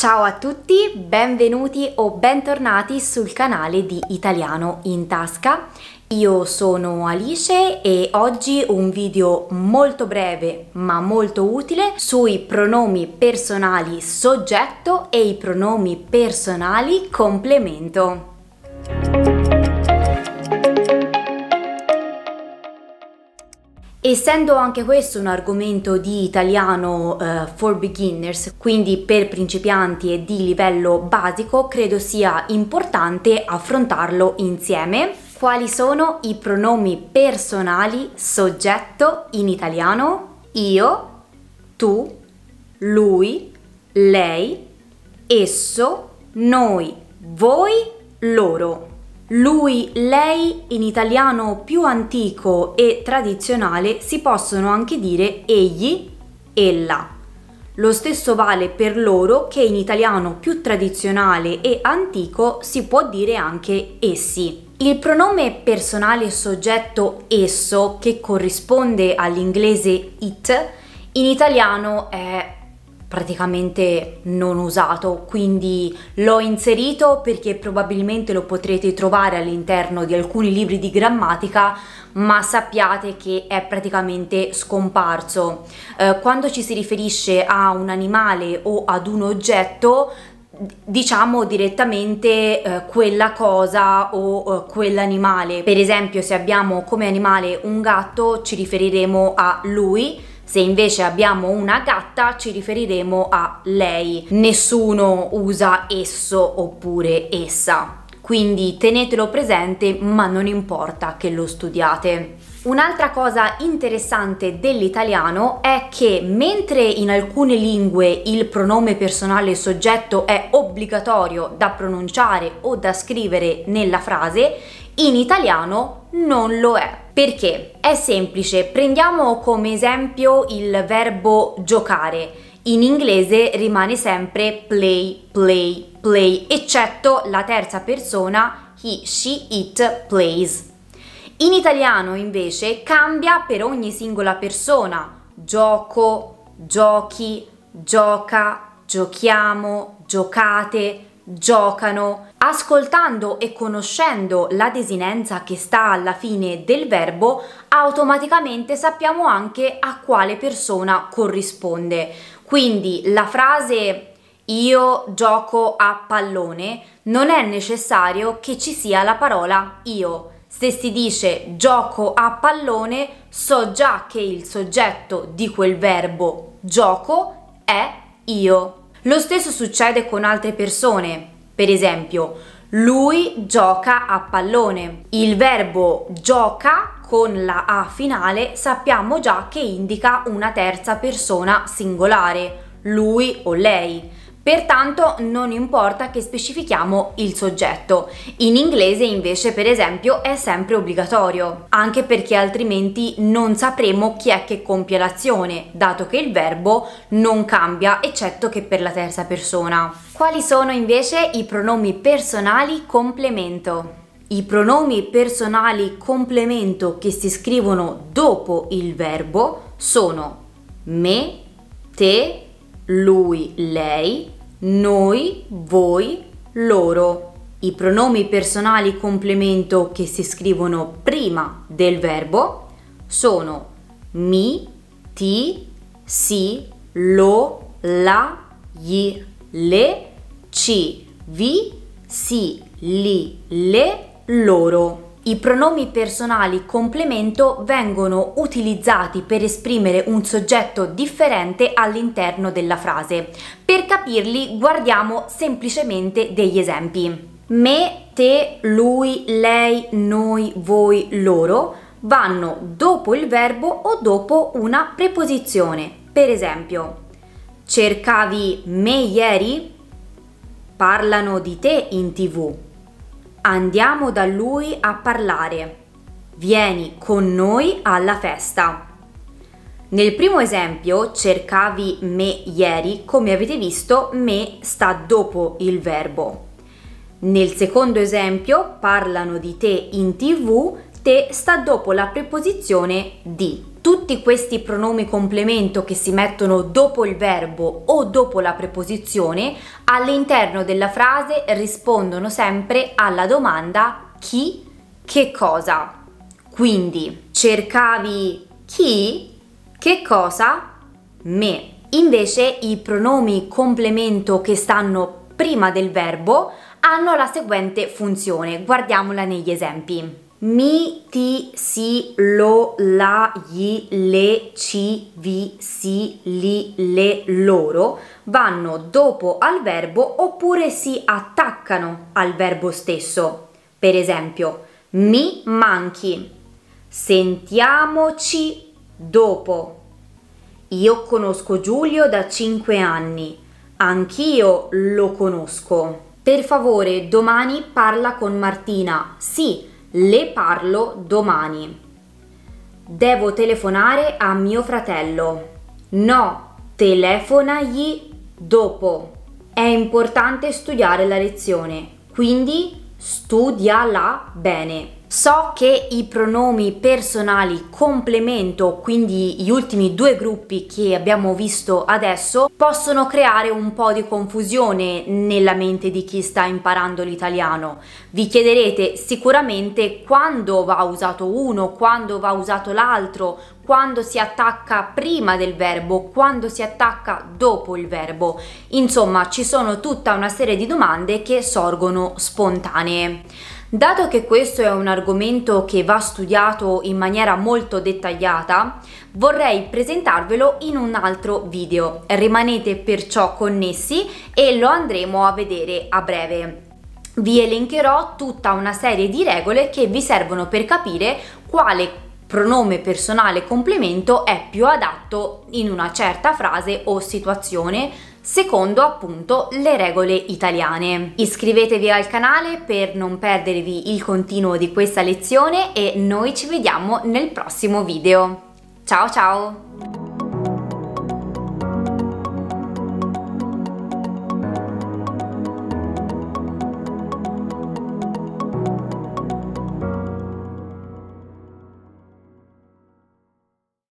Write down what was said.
Ciao a tutti, benvenuti o bentornati sul canale di Italiano in Tasca. Io sono Alice e oggi un video molto breve ma molto utile sui pronomi personali soggetto e i pronomi personali complemento. Essendo anche questo un argomento di italiano for beginners, quindi per principianti e di livello basico, credo sia importante affrontarlo insieme. Quali sono i pronomi personali soggetto in italiano? Io, tu, lui, lei, esso, noi, voi, loro. Lui, lei in italiano più antico e tradizionale si possono anche dire egli, ella. Lo stesso vale per loro che in italiano più tradizionale e antico si può dire anche essi. Il pronome personale soggetto esso, che corrisponde all'inglese it, in italiano è praticamente non usato, quindi l'ho inserito perché probabilmente lo potrete trovare all'interno di alcuni libri di grammatica, ma sappiate che è praticamente scomparso. Quando ci si riferisce a un animale o ad un oggetto, diciamo direttamente quella cosa o quell'animale. Per esempio, se abbiamo come animale un gatto ci riferiremo a lui. Se invece abbiamo una gatta ci riferiremo a lei. Nessuno usa esso oppure essa, quindi tenetelo presente, ma non importa che lo studiate. Un'altra cosa interessante dell'italiano è che mentre in alcune lingue il pronome personale soggetto è obbligatorio da pronunciare o da scrivere nella frase, in italiano non lo è. Perché? È semplice, prendiamo come esempio il verbo giocare. In inglese rimane sempre play, play, play, eccetto la terza persona he, she, it plays. In italiano invece cambia per ogni singola persona: gioco, giochi, gioca, giochiamo, giocate, giocano. Ascoltando e conoscendo la desinenza che sta alla fine del verbo, automaticamente sappiamo anche a quale persona corrisponde. Quindi la frase io gioco a pallone non è necessario che ci sia la parola io. Se si dice gioco a pallone, so già che il soggetto di quel verbo gioco è io. Lo stesso succede con altre persone. Per esempio, lui gioca a pallone. Il verbo gioca con la A finale sappiamo già che indica una terza persona singolare, lui o lei. Pertanto non importa che specifichiamo il soggetto. In inglese invece, per esempio, è sempre obbligatorio, anche perché altrimenti non sapremo chi è che compie l'azione, dato che il verbo non cambia eccetto che per la terza persona. Quali sono invece i pronomi personali complemento? I pronomi personali complemento che si scrivono dopo il verbo sono me, te, lui, lei, noi, voi, loro. I pronomi personali complemento che si scrivono prima del verbo sono mi, ti, si, lo, la, gli, le, ci, vi, si, li, le, loro. I pronomi personali complemento vengono utilizzati per esprimere un soggetto differente all'interno della frase. Per capirli guardiamo semplicemente degli esempi. Me, te, lui, lei, noi, voi, loro vanno dopo il verbo o dopo una preposizione. Per esempio, cercavi me ieri? Parlano di te in TV. Andiamo da lui a parlare. Vieni con noi alla festa. Nel primo esempio, cercavi me ieri, come avete visto, me sta dopo il verbo. Nel secondo esempio, parlano di te in TV, te sta dopo la preposizione di. Tutti questi pronomi complemento che si mettono dopo il verbo o dopo la preposizione all'interno della frase rispondono sempre alla domanda chi, che cosa. Quindi cercavi chi, che cosa, me. Invece i pronomi complemento che stanno prima del verbo hanno la seguente funzione, guardiamola negli esempi. Mi, ti, si, lo, la, gli, le, ci, vi, si, li, le, loro vanno dopo al verbo oppure si attaccano al verbo stesso. Per esempio, mi manchi, sentiamoci dopo. Io conosco Giulio da 5 anni, anch'io lo conosco. Per favore, domani parla con Martina. Sì, le parlo domani. Devo telefonare a mio fratello. No, telefonagli dopo. È importante studiare la lezione, quindi studiala bene. So che i pronomi personali complemento, quindi gli ultimi due gruppi che abbiamo visto adesso, possono creare un po' di confusione nella mente di chi sta imparando l'italiano. Vi chiederete sicuramente quando va usato uno, quando va usato l'altro, quando si attacca prima del verbo, quando si attacca dopo il verbo. Insomma, ci sono tutta una serie di domande che sorgono spontanee. Dato che questo è un argomento che va studiato in maniera molto dettagliata, vorrei presentarvelo in un altro video. Rimanete perciò connessi e lo andremo a vedere a breve. Vi elencherò tutta una serie di regole che vi servono per capire quale pronome personale complemento è più adatto in una certa frase o situazione, secondo appunto le regole italiane. Iscrivetevi al canale per non perdervi il continuo di questa lezione e noi ci vediamo nel prossimo video. Ciao ciao!